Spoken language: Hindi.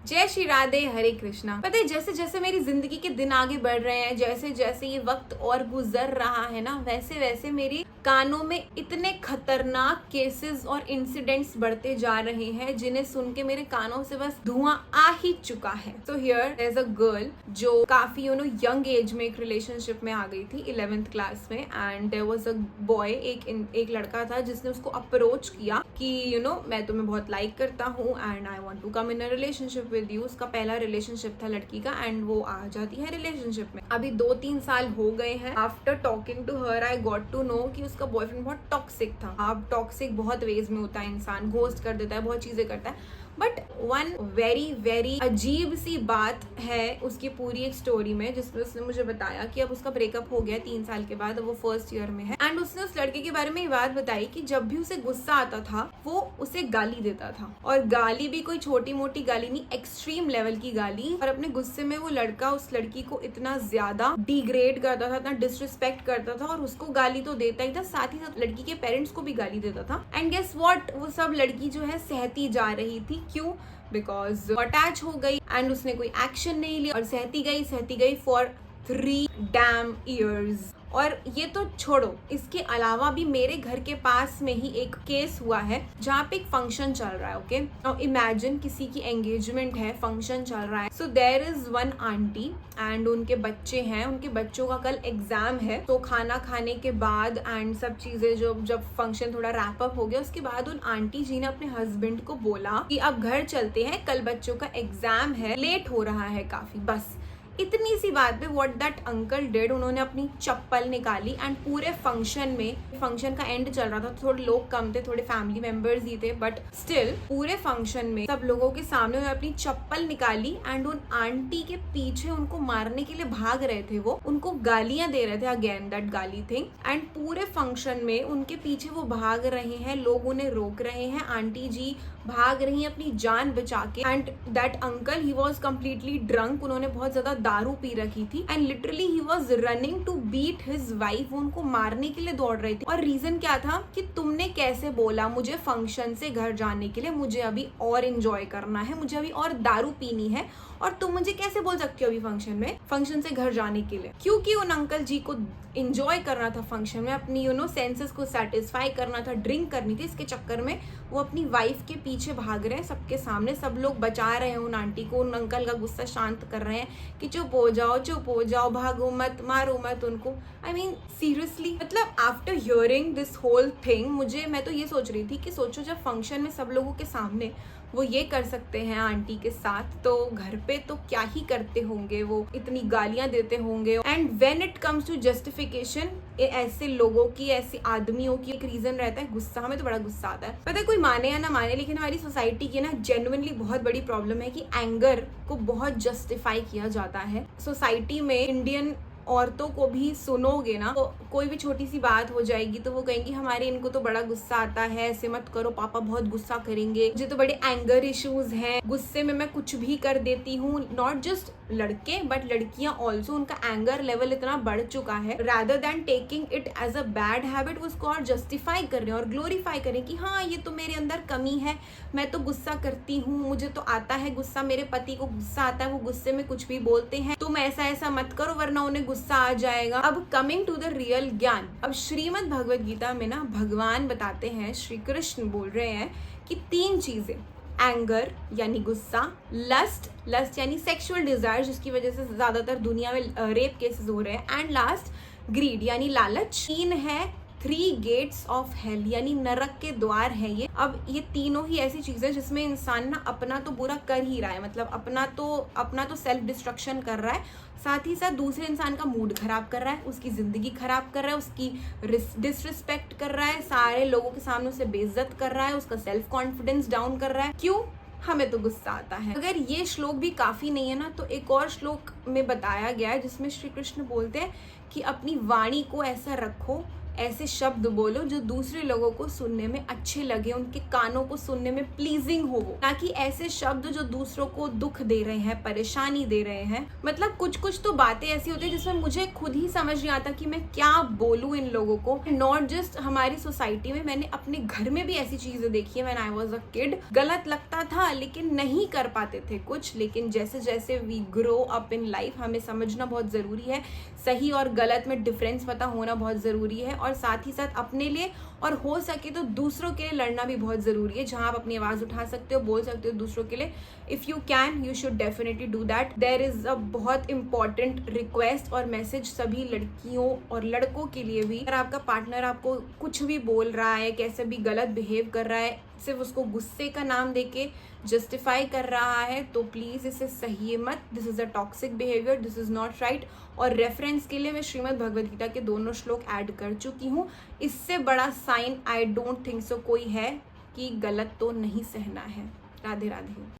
जय श्री राधे, हरे कृष्णा। पता है, जैसे जैसे मेरी जिंदगी के दिन आगे बढ़ रहे हैं, जैसे जैसे ये वक्त और गुजर रहा है ना, वैसे वैसे मेरी कानों में इतने खतरनाक केसेस और इंसिडेंट्स बढ़ते जा रहे हैं जिन्हें सुन के मेरे कानों से बस धुआं आ ही चुका है। So here there is a girl जो काफी यंग एज में एक रिलेशनशिप में आ गई थी 11th क्लास में, and there was a boy, एक लड़का था जिसने उसको अप्रोच किया कि मैं तुम्हें बहुत लाइक करता हूँ and I want to come in a relationship with you. उसका पहला रिलेशनशिप था लड़की का एंड वो आ जाती है रिलेशनशिप में। अभी 2-3 साल हो गए हैं। After talking to her I got to know कि उसका बॉयफ्रेंड बहुत टॉक्सिक था। अब टॉक्सिक बहुत वेज में होता है, इंसान घोस्ट कर देता है, बहुत चीजें करता है। बट वन वेरी वेरी अजीब सी बात है उसकी पूरी एक स्टोरी में, जिसमें उसने मुझे बताया कि अब उसका ब्रेकअप हो गया 3 साल के बाद, वो फर्स्ट ईयर में है। एंड उसने उस लड़के के बारे में ये बात बताई कि जब भी उसे गुस्सा आता था वो उसे गाली देता था, और गाली भी कोई छोटी मोटी गाली नहीं, एक्सट्रीम लेवल की गाली। और अपने गुस्से में वो लड़का उस लड़की को इतना ज्यादा डिग्रेड करता था, इतना डिसरिस्पेक्ट करता था, और उसको गाली तो देता ही था, साथ ही साथ लड़की के पेरेंट्स को भी गाली देता था। एंड गेस व्हाट, वो सब लड़की जो है सहती जा रही थी। क्यों? बिकॉज अटैच हो गई एंड उसने कोई एक्शन नहीं लिया और सहती गई फॉर 3 डैम ईयर्स। और ये तो छोड़ो, इसके अलावा भी मेरे घर के पास में ही एक केस हुआ है जहाँ पे एक फंक्शन चल रहा है। ओके, नाउ इमेजिन किसी की एंगेजमेंट है, फंक्शन चल रहा है। So there is one auntie and उनके बच्चे हैं, उनके बच्चों का कल एग्जाम है। तो खाना खाने के बाद एंड सब चीजें जब फंक्शन थोड़ा रैप अप हो गया, उसके बाद उन आंटी जी ने अपने हस्बैंड को बोला कि अब घर चलते हैं, कल बच्चों का एग्जाम है, लेट हो रहा है काफी। बस इतनी सी बात पे व्हाट दैट अंकल डिड, उन्होंने अपनी चप्पल निकाली एंड पूरे फंक्शन में, फंक्शन का एंड चल रहा था, थोड़े लोग कम थे, थोड़े फैमिली मेंबर्स ही थे, बट स्टिल पूरे फंक्शन में सब लोगों के सामने उन्होंने अपनी चप्पल निकाली एंड उन आंटी के पीछे उनको मारने के लिए भाग रहे थे। वो उनको गालियां दे रहे थे, अगेन दैट गाली थिंग। एंड पूरे फंक्शन में उनके पीछे वो भाग रहे हैं, लोग उन्हें रोक रहे हैं, आंटी जी भाग रही हैं अपनी जान बचा के। And that uncle, he was completely drunk, उन्होंने बहुत ज्यादा दारू पी रखी थी and literally he was running to beat his wife. वो उनको मारने के लिए दौड़ रही थी। और रीजन क्या था कि तुमने कैसे बोला मुझे फंक्शन से घर जाने के लिए, मुझे अभी और एंजॉय करना है, मुझे अभी और दारू पीनी है, और तुम मुझे कैसे बोल सकते हो अभी फंक्शन से घर जाने के लिए? क्योंकि उन अंकल जी को एंजॉय करना था फंक्शन में, अपनी सेंसेस को सेटिस्फाई करना था, ड्रिंक करनी थी। इसके चक्कर में वो अपनी वाइफ के पीछे भाग रहे हैं सबके सामने, सब लोग बचा रहे हैं उन आंटी को, उन अंकल का गुस्सा शांत कर रहे हैं कि चुप हो जाओ, भागो मत, मारो मत उनको। आई मीन सीरियसली, मतलब after hearing this whole thing, मैं तो ये सोच रही थी कि सोचो जब फंक्शन में सब लोगों के सामने वो ये कर सकते हैं आंटी के साथ, तो घर पे तो क्या ही करते होंगे, वो इतनी गालियां देते होंगे। And when it comes to justification, ऐसे लोगों की, ऐसे आदमियों की एक रीजन रहता है गुस्सा। हमें तो बड़ा गुस्सा आता है, पता है कोई माने या ना माने, लेकिन हमारी सोसाइटी की ना जेन्युइनली बहुत बड़ी प्रॉब्लम है कि एंगर को बहुत जस्टिफाई किया जाता है सोसाइटी में। इंडियन औरतों को भी सुनोगे ना, तो कोई भी छोटी सी बात हो जाएगी तो वो कहेंगी हमारे इनको तो बड़ा गुस्सा आता है, ऐसे मत करो, पापा बहुत गुस्सा करेंगे, मुझे तो बड़े एंगर इश्यूज हैं, गुस्से में मैं कुछ भी कर देती हूँ। नॉट जस्ट लड़के बट लड़कियां ऑल्सो, उनका एंगर लेवल इतना बढ़ चुका है, rather than taking it as a bad habit, उसको और जस्टिफाई कर रहे हैं और ग्लोरीफाई करें कि हाँ ये तो मेरे अंदर कमी है, मैं तो गुस्सा करती हूँ, मुझे तो आता है गुस्सा, मेरे पति को गुस्सा आता है, वो गुस्से में कुछ भी बोलते हैं, तुम ऐसा मत करो वरना उन्हें गुस्सा आ जाएगा। अब कमिंग टू द रियल ज्ञान, अब श्रीमद् भगवद गीता में ना भगवान बताते हैं, श्री कृष्ण बोल रहे हैं कि 3 चीजें, एंगर यानी गुस्सा, लस्ट यानी सेक्सुअल डिजायर जिसकी वजह से ज्यादातर दुनिया में रेप केसेस हो रहे हैं, एंड लास्ट ग्रीड यानी लालच। 3 है 3 गेट्स ऑफ हेल यानी नरक के द्वार है ये। अब ये तीनों ही ऐसी चीजें जिसमें इंसान ना अपना तो बुरा कर ही रहा है, मतलब अपना तो सेल्फ डिस्ट्रक्शन कर रहा है, साथ ही साथ दूसरे इंसान का मूड खराब कर रहा है, उसकी जिंदगी खराब कर रहा है, उसकी डिसरिस्पेक्ट कर रहा है, सारे लोगों के सामने उसे बेइज्जत कर रहा है, उसका सेल्फ कॉन्फिडेंस डाउन कर रहा है। क्यों? हमें तो गुस्सा आता है। अगर ये श्लोक भी काफी नहीं है ना, तो एक और श्लोक में बताया गया है जिसमें श्री कृष्ण बोलते हैं कि अपनी वाणी को ऐसा रखो, ऐसे शब्द बोलो जो दूसरे लोगों को सुनने में अच्छे लगे, उनके कानों को सुनने में प्लीजिंग हो वो, ना कि ऐसे शब्द जो दूसरों को दुख दे रहे हैं, परेशानी दे रहे हैं। मतलब कुछ कुछ तो बातें ऐसी होती है जिसमें मुझे खुद ही समझ नहीं आता कि मैं क्या बोलूं इन लोगों को। नॉट जस्ट हमारी सोसाइटी में, मैंने अपने घर में भी ऐसी चीजें देखी है। When I was a kid गलत लगता था लेकिन नहीं कर पाते थे कुछ। लेकिन जैसे जैसे we grow up in life हमें समझना बहुत जरूरी है, सही और गलत में डिफरेंस पता होना बहुत जरूरी है, और साथ ही साथ अपने लिए और हो सके तो दूसरों के लिए लड़ना भी बहुत जरूरी है। जहां आप अपनी आवाज उठा सकते हो, बोल सकते हो दूसरों के लिए, if you can you should definitely do that. There is a बहुत इंपॉर्टेंट रिक्वेस्ट और मैसेज सभी लड़कियों और लड़कों के लिए भी। अगर आपका पार्टनर आपको कुछ भी बोल रहा है, कैसे भी गलत बिहेव कर रहा है, सिर्फ उसको गुस्से का नाम देके जस्टिफाई कर रहा है, तो प्लीज इसे सहिए मत। This is a toxic behaviour, this is not right. और रेफरेंस के लिए मैं श्रीमद् भगवद गीता के दोनों श्लोक ऐड कर चुकी हूँ। इससे बड़ा sign I don't think so कोई है कि गलत तो नहीं सहना है। राधे राधे।